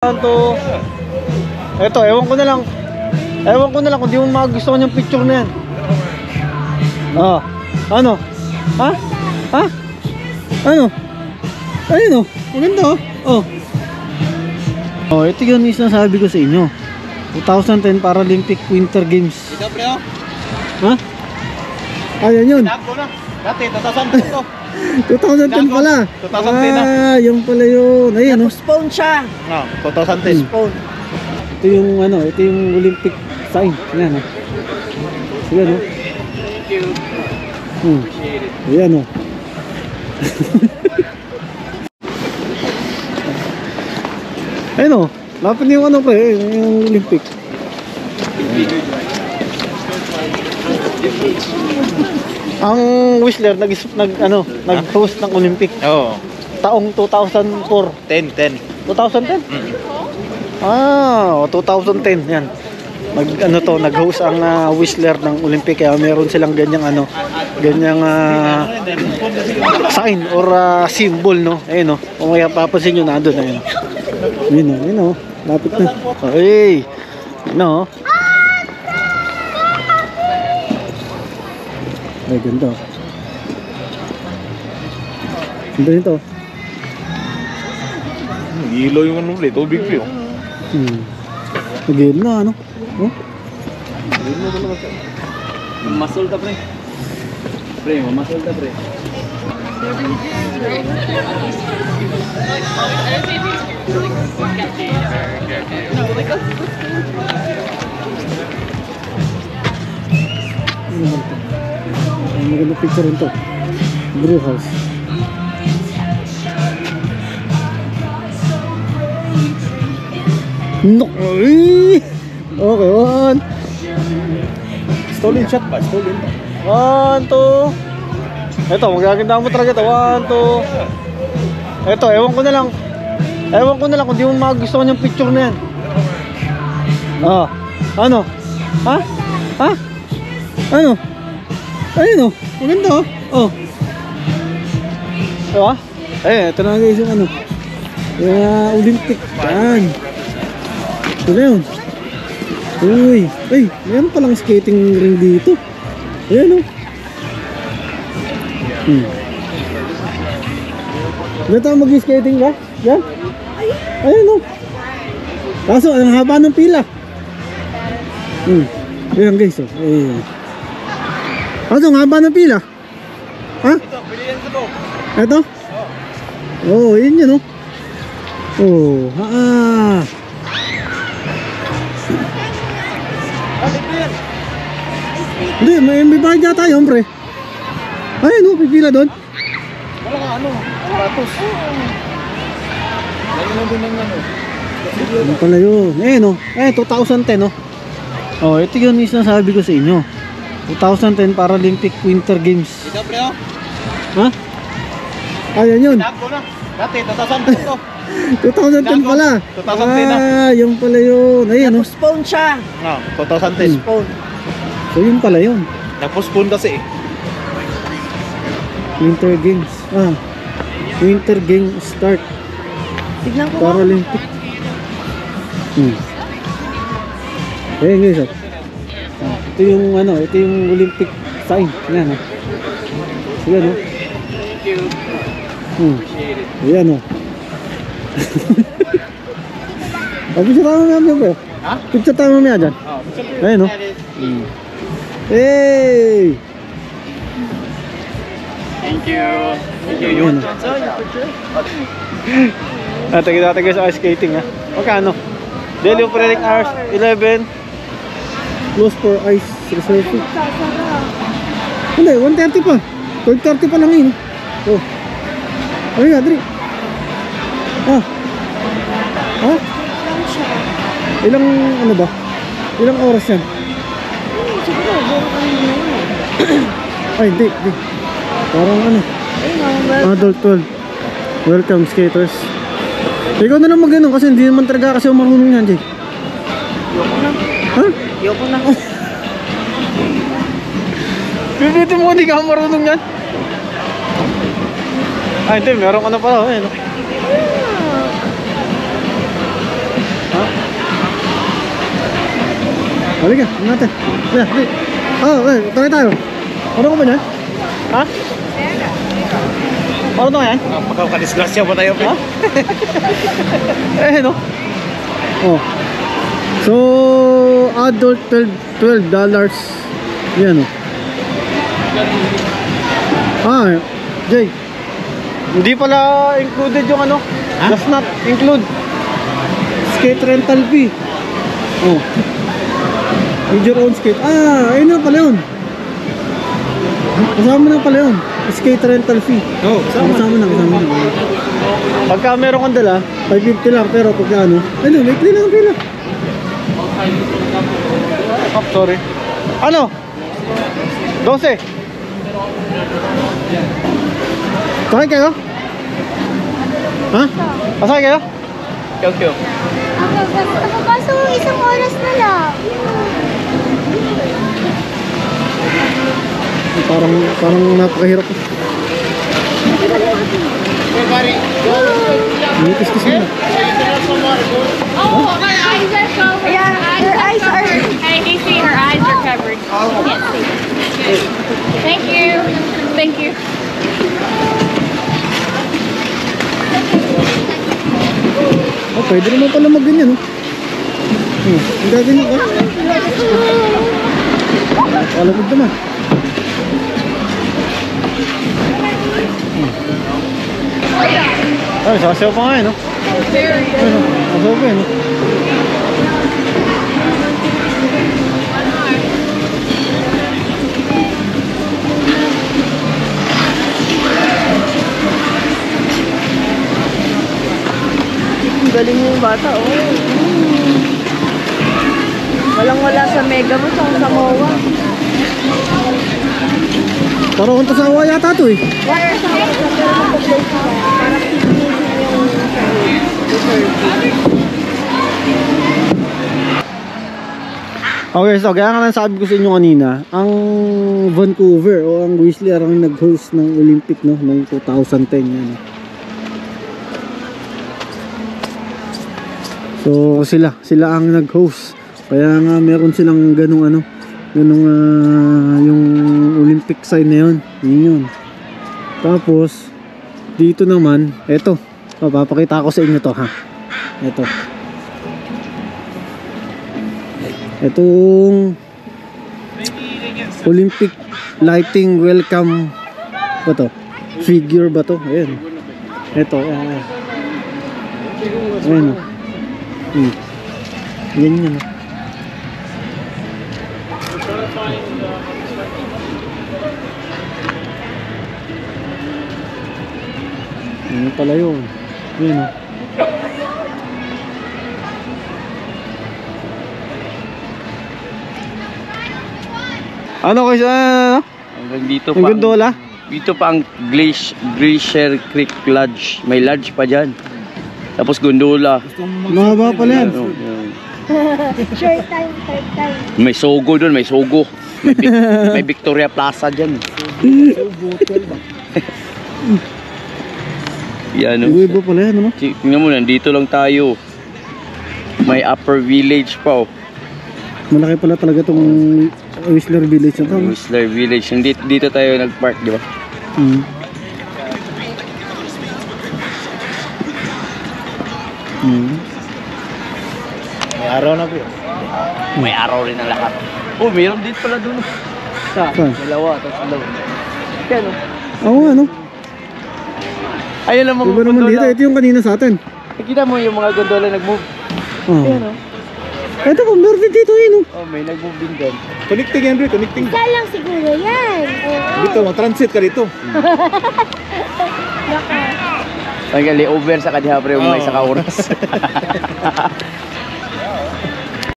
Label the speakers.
Speaker 1: To eto, ewan ko na lang kung di mo magustuhan yung picture na yan. Ano? Ha? Ano? Ayun o, maganda o. Ito yun yung sinasabi ko sa inyo, 2010 Paralympic Winter Games.
Speaker 2: Ito pre o?
Speaker 1: Ha? Ayan yun.
Speaker 2: Tinago na. Dati, 2010 to.
Speaker 1: 2010 pala.
Speaker 2: 2010 na.
Speaker 1: Yung pala yun. Ayan o.
Speaker 3: Postpone siya.
Speaker 2: 2010.
Speaker 3: Postpone.
Speaker 1: Ito yung ito yung Olympic sign. Ayan o. Ayan o.
Speaker 2: Thank you. Appreciate it.
Speaker 1: Ayan o. Ayun o. Lapit na yung pre, yung Olympic. Ang Whistler nag-host ng Olympic.
Speaker 2: Oo.
Speaker 1: Taong 2004.
Speaker 2: 10.
Speaker 1: 2010? 2010 yan. Nag-host ang Whistler ng Olympic, kaya meron silang ganyang sign or symbol, no. Ayun, no. Kung may papansin niyo na doon, ayun. Ayun, no. Lapit na. Hey. No. Ay, ganda. Ganda nito.
Speaker 2: Ilaw yung ano ulit. Tubig pre o.
Speaker 1: Nag-iil na, ano?
Speaker 2: Masul ka pre. Pre, masul ka pre.
Speaker 1: Maganda picture rin to. Brew house. No. Okay, one.
Speaker 2: Stolen shot ba? Stolen.
Speaker 1: 1, 2. Ito, magaganda mo talaga ito. 1, 2. Ito, ewan ko na lang kung di mo magustuhan yung picture na yan. Ano? Ha? Ano? Ayun o, maganda o. Diba? Ito na guys yung Olympic. Yan. Ito na yun. Uy, meron palang skating ring dito. Ayan o. Dito mag-skating ka? Yan? Ayan o. Kaso, ang haba ng pila. Ayan guys o. Kaso, ang haba ng pila. Ha?
Speaker 2: Ito, pilihan ko to.
Speaker 1: Ito? Oo, yun yun o. Hindi, may bayad yata yun, pre. Ayun, pipila doon.
Speaker 2: Wala ka aparatos. Lagi mo din ng
Speaker 1: Ano pala yun? 2010, no? Ito yun yung sinasabi ko sa inyo, 2010 Paralympic Winter Games.
Speaker 2: Ito pre o?
Speaker 1: Ha? Ayan yun.
Speaker 2: Tinago na. Dati, 2010 to.
Speaker 1: 2010 pala.
Speaker 2: 2010 na.
Speaker 1: Yung pala yun. Ayan, no?
Speaker 3: Postpone siya.
Speaker 2: 2010.
Speaker 3: Postpone.
Speaker 1: So yun pala yun.
Speaker 2: Nag-postpone kasi eh.
Speaker 1: Winter Games. Winter Games start.
Speaker 3: Tignan ko.
Speaker 1: Paralympic. Ayan guys, ito yung Olympic sign. Ayan, ayan, no?
Speaker 2: Thank you. Appreciate it.
Speaker 1: Ayan, picture tayo mamaya dyan, bro.
Speaker 2: Ha?
Speaker 1: Picture tayo mamaya dyan. Ayan, no? Hey!
Speaker 2: Thank you. Thank you. Yun.
Speaker 1: Tagi guys, ice skating, ha? Magkano? Daily operating hours 11. Close for ice resurfacing. Hindi, 1:30 pa. 12:30 pa lang yun. Ay nga, Dri. Ilang ba? Ilang oras yan?
Speaker 3: Siguro,
Speaker 1: Ay, hindi. Parang adult 12. Welcome, skaters. Ikaw na lang mag-ano kasi hindi naman talaga kasi marunong yan, Jay. Ha?
Speaker 3: Yoko na.
Speaker 1: Bibitin mo, hindi ka marunong yan. Hindi, meron ka na pala. Halika, ano natin? Yeah, okay. Okay, try tayo. Ano ko ba yan? Ha? Ano to yan?
Speaker 2: Pagkakadisgrasya ba tayo?
Speaker 1: Ha? No? Oh. So, adult $12. Yan, oh. Jay. Hindi pala included yung ano? Does not include skate rental fee. Oh. With your own skate. Ayun na pala yun. Kasama na pala yun. Skate rental fee.
Speaker 2: Oo,
Speaker 1: Kasama na. Pagka meron kang dala, 550 lang. Pero pagka ano, may clean lang pila. Oh, sorry. Ano? 12. Sakay kayo? Ha? Pasakay kayo?
Speaker 2: Kyo.
Speaker 4: Kaso isang oras na lang.
Speaker 1: Parang napakahirap. Kiss mo na.
Speaker 4: Oh, her eyes are covered.
Speaker 3: Yeah, her eyes are...
Speaker 4: Hey, DC, her eyes are covered. Can't see. Thank you. Thank you.
Speaker 1: Oh, pwede naman pala mag-ganyan, oh. Ang gaganyan ka. Alamod naman. Ay, sasayaw pa nga eh, no? Ayun, sasayaw pa eh, no?
Speaker 3: Ang galing mo yung bata, oh. Walang-wala sa Mega mo, sa Samoa.
Speaker 1: Parang kung tasawa yata to eh.
Speaker 3: Wala sa Samoa, pero mag-play ka. Parang pipilisin yung
Speaker 1: Okay, so kaya nga lang sabi ko sa inyo kanina, ang Vancouver o ang Whistler ang nag-host ng Olympic, no, noong 2010 yan. So sila ang nag-host. Kaya nga meron silang ganung yung Olympic sign na yun. Yun. Tapos dito naman, eto. Papakita ko sa inyo to, ha. Eto. Etong Olympic lighting welcome ba to? Figure ba to? Ayan. Eto. Ayan. Ganyan, no? Ano pala yun? Yun, no? Ano kasi ano?
Speaker 2: Hanggang dito
Speaker 1: Ang
Speaker 2: pa.
Speaker 1: gondola?
Speaker 2: Dito pa ang Glacier Creek Lodge. May lodge pa dyan. Tapos gondola.
Speaker 1: Mahaba pala yan.
Speaker 2: Ano, yan.
Speaker 4: Short time.
Speaker 2: May Sogo doon, may Sogo. May Victoria Plaza dyan. Yan, no?
Speaker 1: Iba pala yan, ano?
Speaker 2: Tingnan mo, nandito lang tayo. May Upper Village pa, oh.
Speaker 1: Malaki pala talaga itong Whistler Village na to, no?
Speaker 2: Whistler Village. Dito tayo nag-park, di ba?
Speaker 1: May araw na po.
Speaker 2: May araw rin ang lahat. Oh, mayroon din pala doon.
Speaker 1: Saan?
Speaker 2: Dalawa, tapos dalawa. Yan, oh.
Speaker 1: Oo, ano?
Speaker 2: Ayun lang mga
Speaker 1: Iba naman dito. Ito yung kanina sa atin.
Speaker 2: Nakita mo yung mga gondola nag-move.
Speaker 1: Oh.
Speaker 2: Ayan, oh.
Speaker 1: Ito po, meron din dito yun,
Speaker 2: Oh, may nag-move din doon.
Speaker 5: Connecting yan, Bri. Connecting.
Speaker 4: Isa lang siguro yan.
Speaker 5: Dito, mag-transit ka dito.
Speaker 2: Ang gali over sa kadiha pre, may isa ka oras.